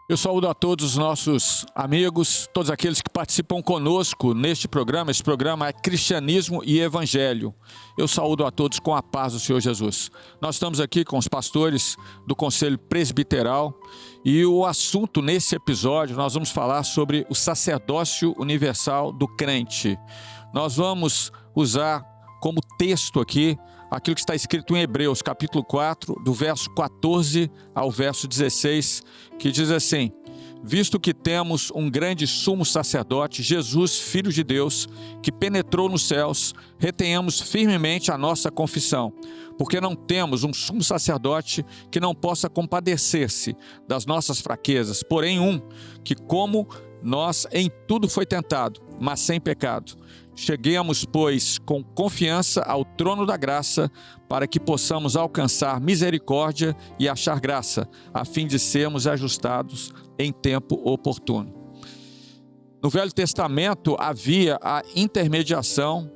Eu saúdo a todos os nossos amigos, todos aqueles que participam conosco neste programa. Este programa é Cristianismo e Evangelho. Eu saúdo a todos com a paz do Senhor Jesus. Nós estamos aqui com os pastores do Conselho Presbiteral e o assunto nesse episódio, nós vamos falar sobre o sacerdócio universal do crente. Nós vamos usar como texto aqui aquilo que está escrito em Hebreus, capítulo 4, do verso 14 ao verso 16, que diz assim: visto que temos um grande sumo sacerdote, Jesus, Filho de Deus, que penetrou nos céus, retenhamos firmemente a nossa confissão, porque não temos um sumo sacerdote que não possa compadecer-se das nossas fraquezas, porém um que, como nós, em tudo foi tentado, mas sem pecado. Cheguemos, pois, com confiança ao trono da graça, para que possamos alcançar misericórdia e achar graça, a fim de sermos ajustados em tempo oportuno. No Velho Testamento havia a intermediação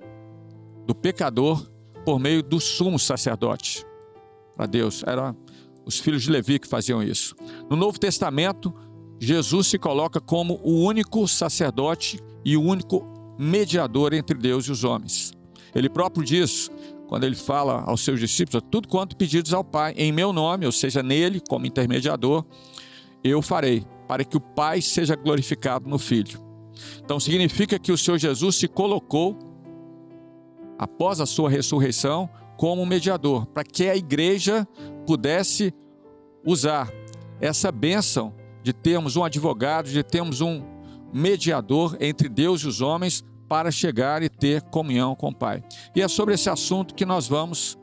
do pecador por meio do sumo sacerdote. Para Deus, eram os filhos de Levi que faziam isso. No Novo Testamento, Jesus se coloca como o único sacerdote e o único mediador entre Deus e os homens. Ele próprio diz, quando ele fala aos seus discípulos: tudo quanto pedidos ao Pai em meu nome, ou seja, nele como intermediador, eu farei, para que o Pai seja glorificado no Filho. Então significa que o Senhor Jesus se colocou, após a sua ressurreição, como mediador, para que a igreja pudesse usar essa bênção de termos um advogado, de termos um mediador entre Deus e os homens, para chegar e ter comunhão com o Pai. E é sobre esse assunto que nós vamos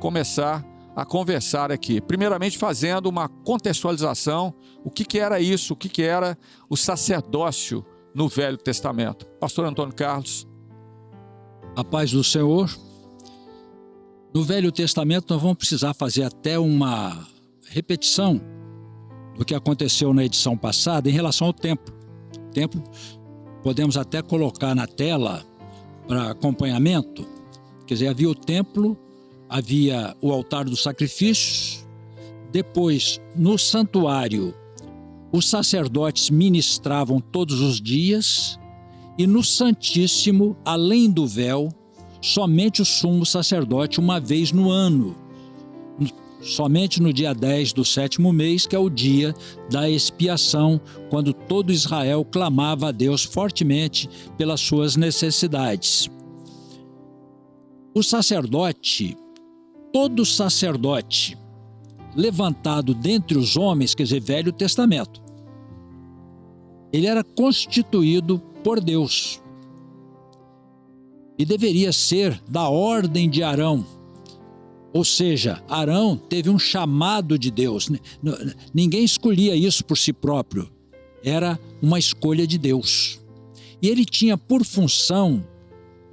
começar a conversar aqui. Primeiramente fazendo uma contextualização, o que era isso, o que era o sacerdócio no Velho Testamento. Pastor Antônio Carlos. A paz do Senhor. No Velho Testamento nós vamos precisar fazer até uma repetição do que aconteceu na edição passada em relação ao templo. Templo, podemos até colocar na tela para acompanhamento. Quer dizer, havia o templo, havia o altar dos sacrifícios, depois no santuário os sacerdotes ministravam todos os dias, e no Santíssimo, além do véu, somente o sumo sacerdote uma vez no ano, somente no dia 10 do 7º mês, que é o dia da expiação, quando todo Israel clamava a Deus fortemente pelas suas necessidades. O sacerdote, todo sacerdote levantado dentre os homens, quer dizer, Velho Testamento, ele era constituído por Deus e deveria ser da ordem de Arão. Ou seja, Arão teve um chamado de Deus. Ninguém escolhia isso por si próprio. Era uma escolha de Deus. E ele tinha por função,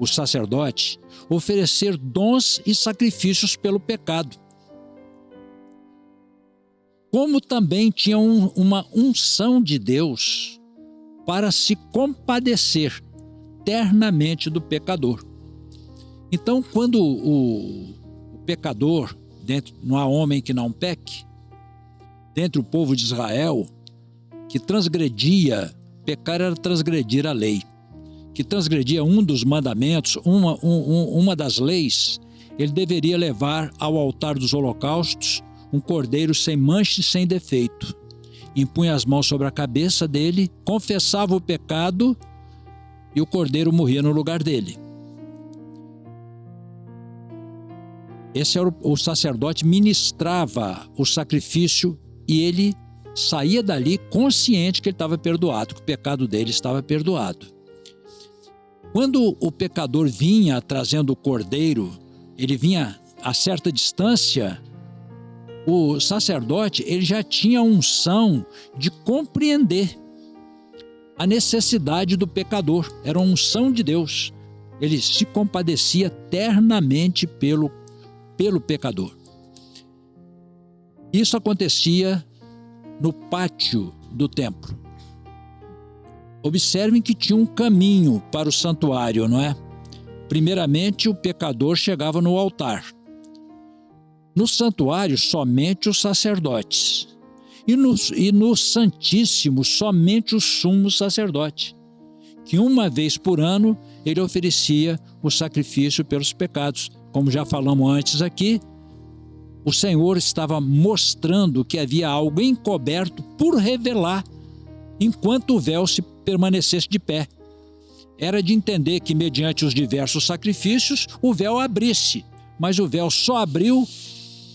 o sacerdote, oferecer dons e sacrifícios pelo pecado. Como também tinha uma unção de Deus para se compadecer ternamente do pecador. Então, quando o pecador, não há homem que não peque, dentre o povo de Israel, que transgredia, pecar era transgredir a lei, que transgredia um dos mandamentos, uma das leis, ele deveria levar ao altar dos holocaustos um cordeiro sem mancha e sem defeito. Impunha as mãos sobre a cabeça dele, confessava o pecado e o cordeiro morria no lugar dele. Esse era o sacerdote, ministrava o sacrifício e ele saía dali consciente que ele estava perdoado, que o pecado dele estava perdoado. Quando o pecador vinha trazendo o cordeiro, ele vinha a certa distância, o sacerdote ele já tinha a unção de compreender a necessidade do pecador. Era uma unção de Deus. Ele se compadecia ternamente pelo pecador. Isso acontecia no pátio do templo. Observem que tinha um caminho para o santuário, não é? Primeiramente, o pecador chegava no altar. No santuário, somente os sacerdotes. E no Santíssimo, somente o sumo sacerdote, que uma vez por ano ele oferecia o sacrifício pelos pecados. Como já falamos antes aqui, o Senhor estava mostrando que havia algo encoberto por revelar, enquanto o véu se permanecesse de pé. Era de entender que, mediante os diversos sacrifícios, o véu abrisse, mas o véu só abriu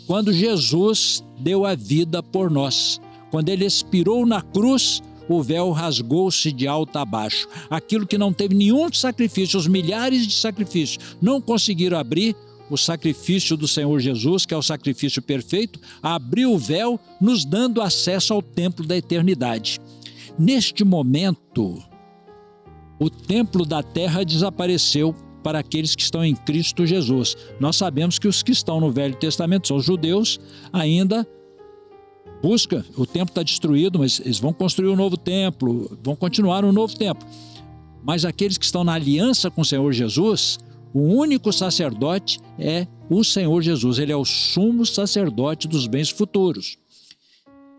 quando Jesus deu a vida por nós. Quando ele expirou na cruz, o véu rasgou-se de alto a baixo. Aquilo que não teve nenhum sacrifício, os milhares de sacrifícios, não conseguiram abrir. O sacrifício do Senhor Jesus, que é o sacrifício perfeito, abriu o véu, nos dando acesso ao templo da eternidade. Neste momento, o templo da terra desapareceu para aqueles que estão em Cristo Jesus. Nós sabemos que os que estão no Velho Testamento, são os judeus, ainda buscam. O templo está destruído, mas eles vão construir um novo templo, vão continuar um novo templo. Mas aqueles que estão na aliança com o Senhor Jesus, o único sacerdote é o Senhor Jesus. Ele é o sumo sacerdote dos bens futuros.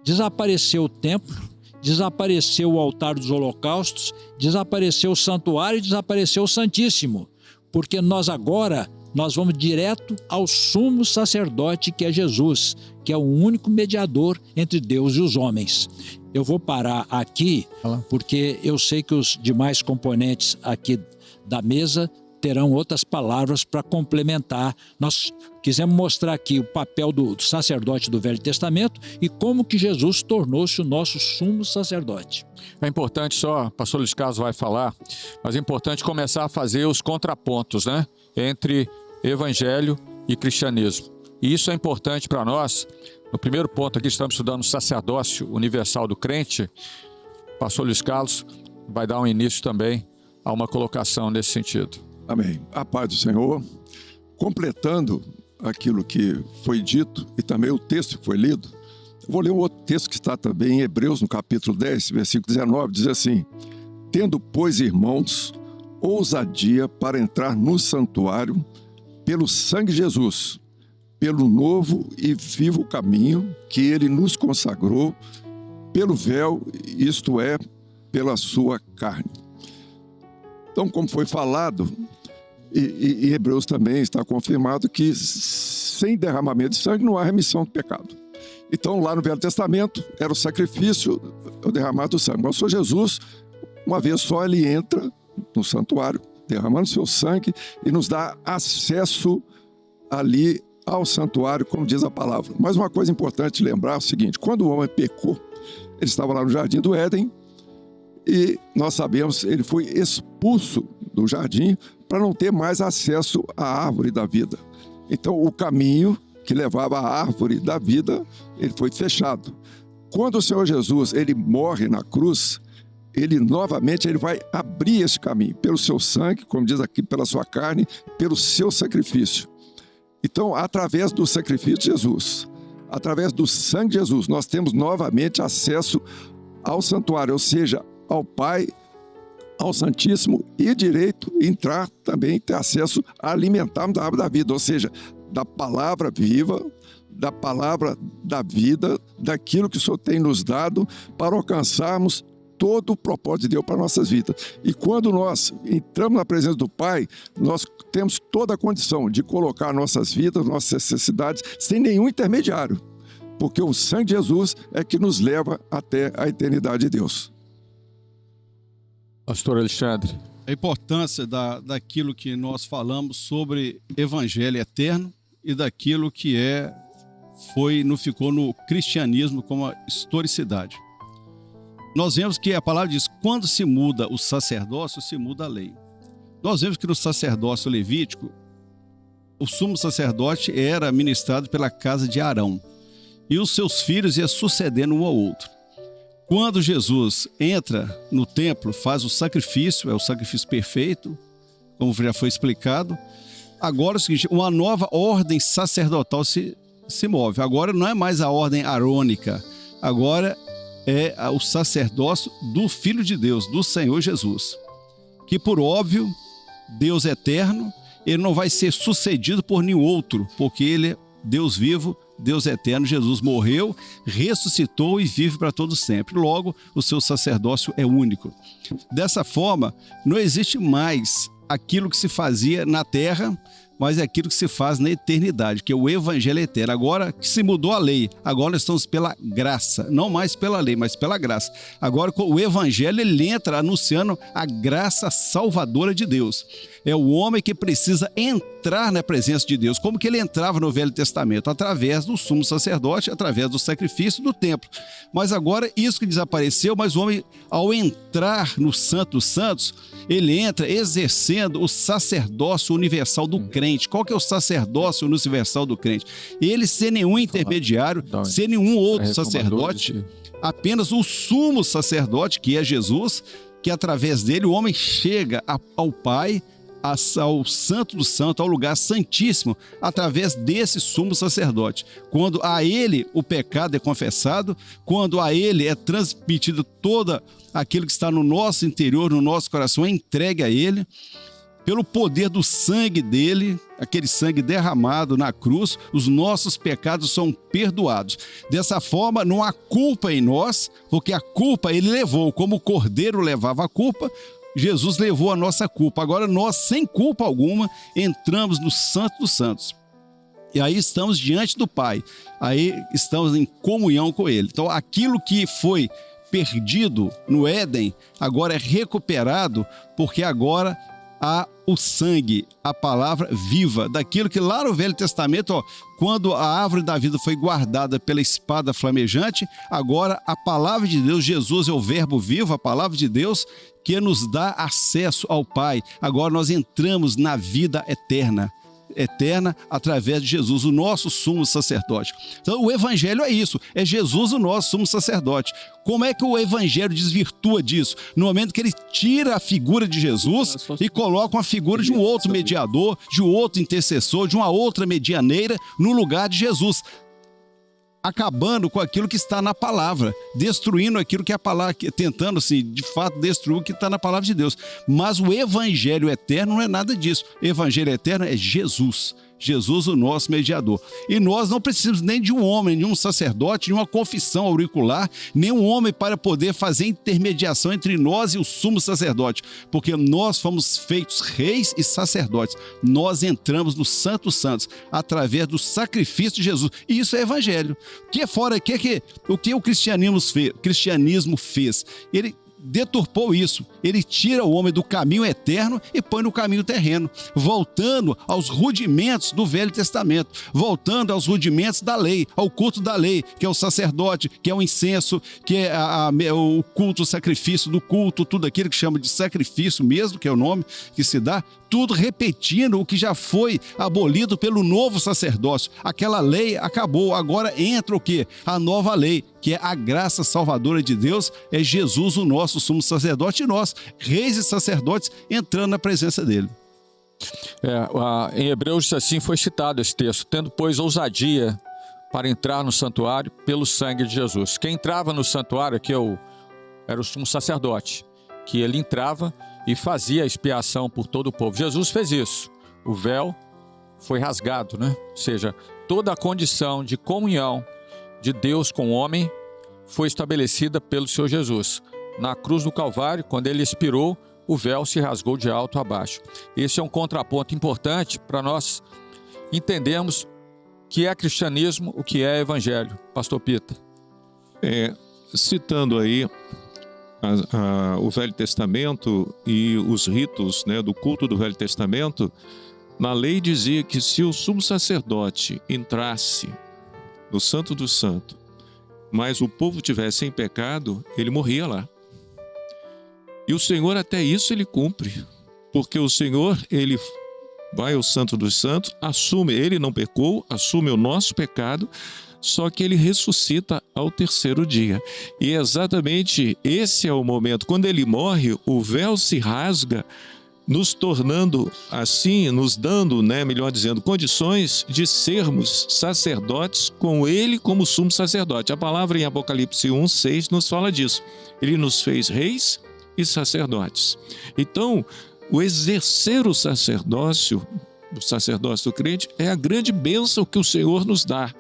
Desapareceu o templo, desapareceu o altar dos holocaustos, desapareceu o santuário e desapareceu o Santíssimo. Porque nós vamos direto ao sumo sacerdote, que é Jesus, que é o único mediador entre Deus e os homens. Eu vou parar aqui, porque eu sei que os demais componentes aqui da mesa terão outras palavras para complementar. Nós quisemos mostrar aqui o papel do sacerdote do Velho Testamento e como que Jesus tornou-se o nosso sumo sacerdote. É importante, só o pastor Luiz Carlos vai falar, mas é importante começar a fazer os contrapontos, né, entre evangelho e cristianismo. E isso é importante para nós. No primeiro ponto aqui, estamos estudando o sacerdócio universal do crente. O pastor Luiz Carlos vai dar um início também a uma colocação nesse sentido. Amém. A paz do Senhor. Completando aquilo que foi dito e também o texto que foi lido, eu vou ler um outro texto que está também em Hebreus, no capítulo 10, versículo 19, diz assim: tendo, pois, irmãos, ousadia para entrar no santuário pelo sangue de Jesus, pelo novo e vivo caminho que ele nos consagrou, pelo véu, isto é, pela sua carne. Então, como foi falado, e Hebreus também está confirmado que sem derramamento de sangue não há remissão do pecado. Então, lá no Velho Testamento, era o sacrifício, o derramado do sangue. Mas o Senhor Jesus, uma vez só, ele entra no santuário, derramando seu sangue e nos dá acesso ali ao santuário, como diz a palavra. Mas uma coisa importante lembrar é o seguinte: quando o homem pecou, ele estava lá no jardim do Éden, e nós sabemos, ele foi expulso do jardim para não ter mais acesso à árvore da vida. Então, o caminho que levava à árvore da vida, ele foi fechado. Quando o Senhor Jesus, ele morre na cruz, ele novamente vai abrir esse caminho, pelo seu sangue, como diz aqui, pela sua carne, pelo seu sacrifício. Então, através do sacrifício de Jesus, através do sangue de Jesus, nós temos novamente acesso ao santuário, ou seja, ao Pai, ao Santíssimo, e direito entrar também, ter acesso a alimentarmos da árvore da vida, ou seja, da palavra viva, da palavra da vida, daquilo que o Senhor tem nos dado para alcançarmos todo o propósito de Deus para nossas vidas. E quando nós entramos na presença do Pai, nós temos toda a condição de colocar nossas vidas, nossas necessidades, sem nenhum intermediário, porque o sangue de Jesus é que nos leva até a eternidade de Deus. Pastor Alexandre. A importância daquilo que nós falamos sobre evangelho eterno e daquilo que ficou no cristianismo como a historicidade. Nós vemos que a palavra diz: quando se muda o sacerdócio, se muda a lei. Nós vemos que no sacerdócio levítico, o sumo sacerdote era ministrado pela casa de Arão, e os seus filhos iam sucedendo um ao outro. Quando Jesus entra no templo, faz o sacrifício, é o sacrifício perfeito, como já foi explicado. Agora é o seguinte: uma nova ordem sacerdotal se move. Agora não é mais a ordem arônica, agora é o sacerdócio do Filho de Deus, do Senhor Jesus, que, por óbvio, Deus é eterno ele não vai ser sucedido por nenhum outro, porque ele é Deus vivo, Deus eterno. Jesus morreu, ressuscitou e vive para todo sempre. Logo, o seu sacerdócio é único. Dessa forma, não existe mais aquilo que se fazia na terra, mas é aquilo que se faz na eternidade, que é o evangelho eterno. Agora que se mudou a lei, agora nós estamos pela graça, não mais pela lei, mas pela graça. Agora o evangelho, ele entra anunciando a graça salvadora de Deus. É o homem que precisa entrar na presença de Deus. Como que ele entrava no Velho Testamento? Através do sumo sacerdote, através do sacrifício do templo. Mas agora isso que desapareceu, mas o homem, ao entrar no Santo dos Santos, ele entra exercendo o sacerdócio universal do crente. Qual que é o sacerdócio universal do crente? Ele sem nenhum intermediário, sem nenhum outro sacerdote, apenas o sumo sacerdote, que é Jesus, que através dele o homem chega ao Pai, ao Santo do Santo, ao lugar santíssimo, através desse sumo sacerdote. Quando a ele o pecado é confessado, quando a ele é transmitido todo aquilo que está no nosso interior, no nosso coração, é entregue a ele, pelo poder do sangue dele, aquele sangue derramado na cruz, os nossos pecados são perdoados. Dessa forma, não há culpa em nós, porque a culpa ele levou, como o cordeiro levava a culpa, Jesus levou a nossa culpa. Agora nós, sem culpa alguma, entramos no Santo dos Santos. E aí estamos diante do Pai. Aí estamos em comunhão com Ele. Então aquilo que foi perdido no Éden, agora é recuperado, porque agora há o sangue, a palavra viva, daquilo que lá no Velho Testamento, quando a árvore da vida foi guardada pela espada flamejante, agora a palavra de Deus, Jesus é o verbo vivo, a palavra de Deus, que nos dá acesso ao Pai. Agora nós entramos na vida eterna através de Jesus, o nosso sumo sacerdote. Então o evangelho é isso, é Jesus o nosso sumo sacerdote. Como é que o evangelho desvirtua disso? No momento que ele tira a figura de Jesus e coloca uma figura de um outro mediador, de um outro intercessor, de uma outra medianeira no lugar de Jesus, acabando com aquilo que está na palavra, destruindo aquilo que é a palavra, tentando assim, de fato destruir o que está na palavra de Deus. Mas o evangelho eterno não é nada disso. O evangelho eterno é Jesus, Jesus o nosso mediador. E nós não precisamos nem de um homem, de um sacerdote, de uma confissão auricular, nem um homem para poder fazer intermediação entre nós e o sumo sacerdote, porque nós fomos feitos reis e sacerdotes. Nós entramos no Santo dos Santos através do sacrifício de Jesus. E isso é evangelho. O que o cristianismo fez? Ele deturpou isso. Ele tira o homem do caminho eterno e põe no caminho terreno, voltando aos rudimentos do Velho Testamento, voltando aos rudimentos da lei, ao culto da lei, que é o sacerdote, que é o incenso, que é o culto, o sacrifício do culto, tudo aquilo que chama de sacrifício mesmo, que é o nome que se dá, tudo repetindo o que já foi abolido pelo novo sacerdócio. Aquela lei acabou, agora entra o quê? A nova lei, que é a graça salvadora de Deus, é Jesus o nosso sumo sacerdote e nós, reis e sacerdotes, entrando na presença dele. Em Hebreus assim foi citado esse texto, tendo pois ousadia para entrar no santuário pelo sangue de Jesus. Quem entrava no santuário aqui era o sumo sacerdote, que ele entrava e fazia a expiação por todo o povo. Jesus fez isso. O véu foi rasgado, né? Ou seja, toda a condição de comunhão de Deus com o homem foi estabelecida pelo Senhor Jesus. Na cruz do Calvário, quando ele expirou, o véu se rasgou de alto a baixo. Esse é um contraponto importante para nós entendermos o que é cristianismo, o que é evangelho. Pastor Pita. Citando aí o Velho Testamento e os ritos, né, do culto do Velho Testamento, na lei dizia que se o sumo sacerdote entrasse no Santo dos Santos, mas o povo tivesse em pecado, ele morria lá. E o Senhor até isso ele cumpre, porque o Senhor, ele vai ao Santo dos Santos, assume, ele não pecou, assume o nosso pecado, só que ele ressuscita ao terceiro dia. E exatamente esse é o momento, quando ele morre, o véu se rasga, nos tornando assim, nos dando, melhor dizendo, condições de sermos sacerdotes com ele como sumo sacerdote. A palavra em Apocalipse 1:6 nos fala disso. Ele nos fez reis e sacerdotes. Então, o exercer o sacerdócio do sacerdócio do crente, é a grande bênção que o Senhor nos dá.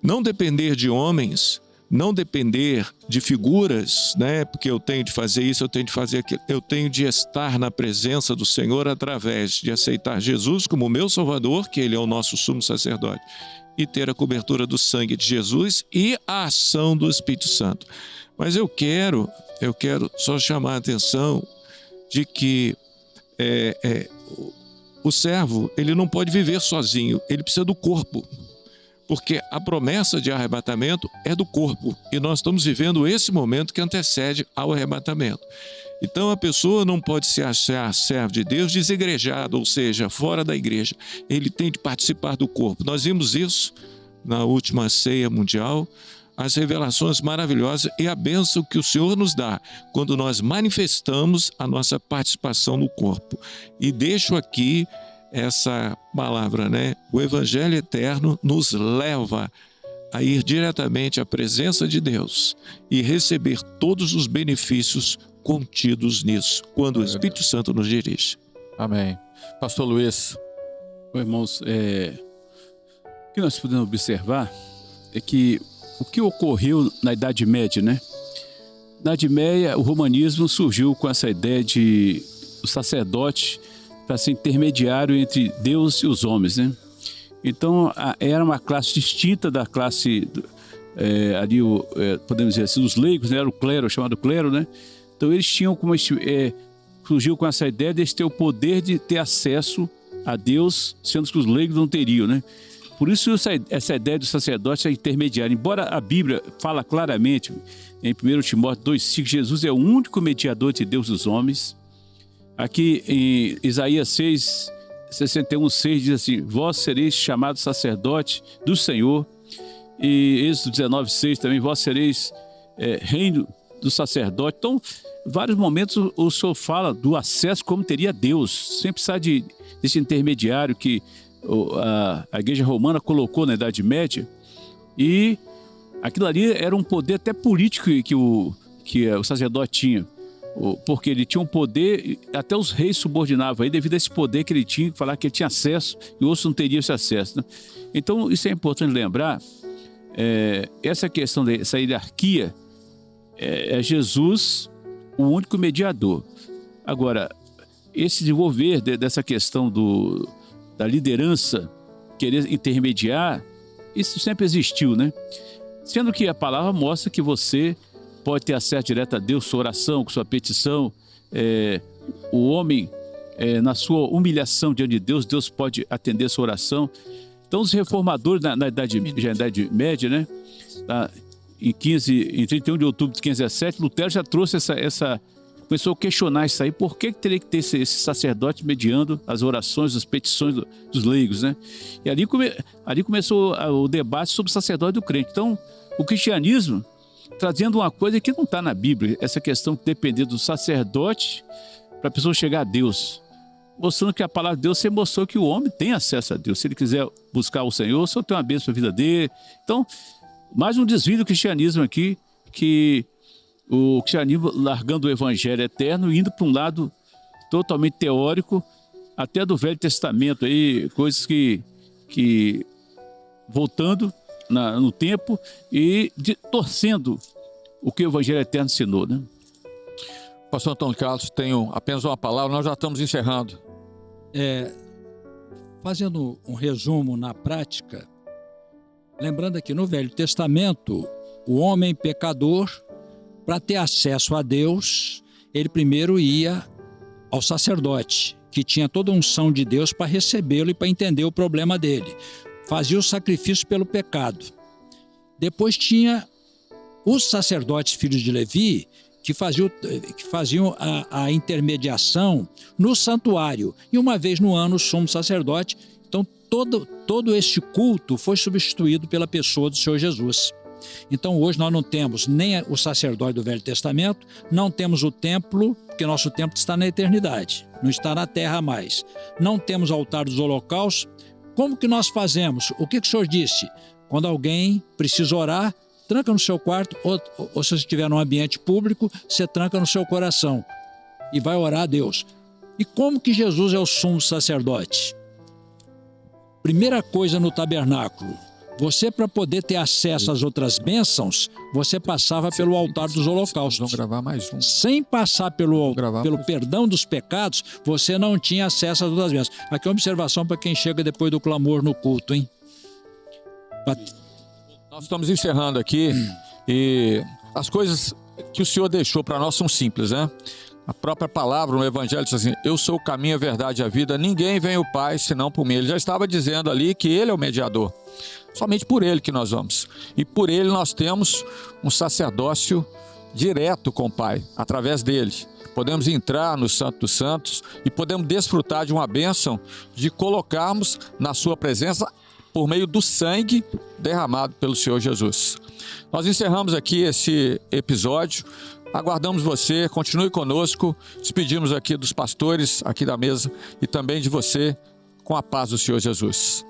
Não depender de homens, não depender de figuras, né? Porque eu tenho de fazer isso, eu tenho de fazer aquilo. Eu tenho de estar na presença do Senhor através de aceitar Jesus como meu Salvador, que Ele é o nosso sumo sacerdote, e ter a cobertura do sangue de Jesus e a ação do Espírito Santo. Mas eu quero só chamar a atenção de que o servo, ele não pode viver sozinho, ele precisa do corpo. Porque a promessa de arrebatamento é do corpo, e nós estamos vivendo esse momento que antecede ao arrebatamento. Então a pessoa não pode se achar servo de Deus desigrejado, ou seja, fora da igreja. Ele tem de participar do corpo. Nós vimos isso na última ceia mundial, as revelações maravilhosas e a bênção que o Senhor nos dá quando nós manifestamos a nossa participação no corpo. E deixo aqui essa palavra, né? O Evangelho eterno nos leva a ir diretamente à presença de Deus e receber todos os benefícios contidos nisso, quando o Espírito Santo nos dirige. Amém. Pastor Luiz. Irmãos, o que nós podemos observar é que o que ocorreu na Idade Média, né? Na Idade Média, o romanismo surgiu com essa ideia de o sacerdote para ser intermediário entre Deus e os homens, né? Então, era uma classe distinta da classe, podemos dizer assim, dos leigos, né? Era o clero, chamado clero, né? Então, eles tinham surgiu com essa ideia de eles ter o poder de ter acesso a Deus, sendo que os leigos não teriam, né? Por isso, essa ideia do sacerdote é intermediário. Embora a Bíblia fala claramente, em 1 Timóteo 2,5, Jesus é o único mediador entre Deus e os homens. Aqui em Isaías 61:6 diz assim: vós sereis chamados sacerdote do Senhor. E Êxodo 19:6 também: vós sereis reino do sacerdote. Então, em vários momentos o Senhor fala do acesso como teria Deus, sem precisar desse intermediário que a Igreja Romana colocou na Idade Média. E aquilo ali era um poder até político que o sacerdote tinha. Porque ele tinha um poder, até os reis subordinavam aí, devido a esse poder que ele tinha, falar que ele tinha acesso e outros não teriam esse acesso, né? Então, isso é importante lembrar, essa questão dessa hierarquia, é Jesus o único mediador. Agora, esse desenvolver dessa questão da liderança, querer intermediar, isso sempre existiu, né? Sendo que a palavra mostra que você pode ter acesso direto a Deus, sua oração, com sua petição. O homem, na sua humilhação diante de Deus, Deus pode atender sua oração. Então, os reformadores na Idade Média, né? Em 31 de outubro de 1517, Lutero já trouxe começou a questionar isso aí. Por que teria que ter esse sacerdote mediando as orações, as petições dos leigos, né? E ali começou o debate sobre o sacerdote do crente. Então, o cristianismo trazendo uma coisa que não está na Bíblia, essa questão de depender do sacerdote para a pessoa chegar a Deus, mostrando que a palavra de Deus sempre mostrou que o homem tem acesso a Deus. Se ele quiser buscar o Senhor, o Senhor tem uma bênção para a vida dele. Então, mais um desvio do cristianismo aqui, que o cristianismo largando o evangelho eterno e indo para um lado totalmente teórico, até do Velho Testamento, aí, coisas que voltando no tempo e torcendo o que o Evangelho Eterno ensinou, né? Pastor Antônio Carlos, tenho apenas uma palavra, nós já estamos encerrando. Fazendo um resumo na prática, lembrando aqui no Velho Testamento, o homem pecador, para ter acesso a Deus, ele primeiro ia ao sacerdote, que tinha toda a unção de Deus para recebê-lo e para entender o problema dele. Fazia o sacrifício pelo pecado. Depois tinha os sacerdotes filhos de Levi, que faziam a intermediação no santuário. E uma vez no ano, o sumo sacerdote. Então, todo este culto foi substituído pela pessoa do Senhor Jesus. Então, hoje nós não temos nem o sacerdote do Velho Testamento, não temos o templo, porque nosso templo está na eternidade, não está na terra mais. Não temos o altar dos holocaustos. Como que nós fazemos? O que o Senhor disse? Quando alguém precisa orar, tranca no seu quarto, ou se você estiver num ambiente público, você tranca no seu coração e vai orar a Deus. E como que Jesus é o sumo sacerdote? Primeira coisa no tabernáculo, você, para poder ter acesso às outras bênçãos, você passava pelo altar dos holocaustos. Vamos gravar mais um. Sem passar pelo perdão dos pecados, você não tinha acesso às outras bênçãos. Aqui é uma observação para quem chega depois do clamor no culto, hein? Nós estamos encerrando aqui e as coisas que o Senhor deixou para nós são simples, né? A própria palavra no Evangelho diz assim: eu sou o caminho, a verdade e a vida, ninguém vem ao Pai senão por mim. Ele já estava dizendo ali que Ele é o mediador. Somente por Ele que nós vamos. E por Ele nós temos um sacerdócio direto com o Pai, através dele. Podemos entrar no Santo dos Santos e podemos desfrutar de uma bênção de colocarmos na sua presença por meio do sangue derramado pelo Senhor Jesus. Nós encerramos aqui esse episódio. Aguardamos você, continue conosco. Despedimos aqui dos pastores aqui da mesa e também de você, com a paz do Senhor Jesus.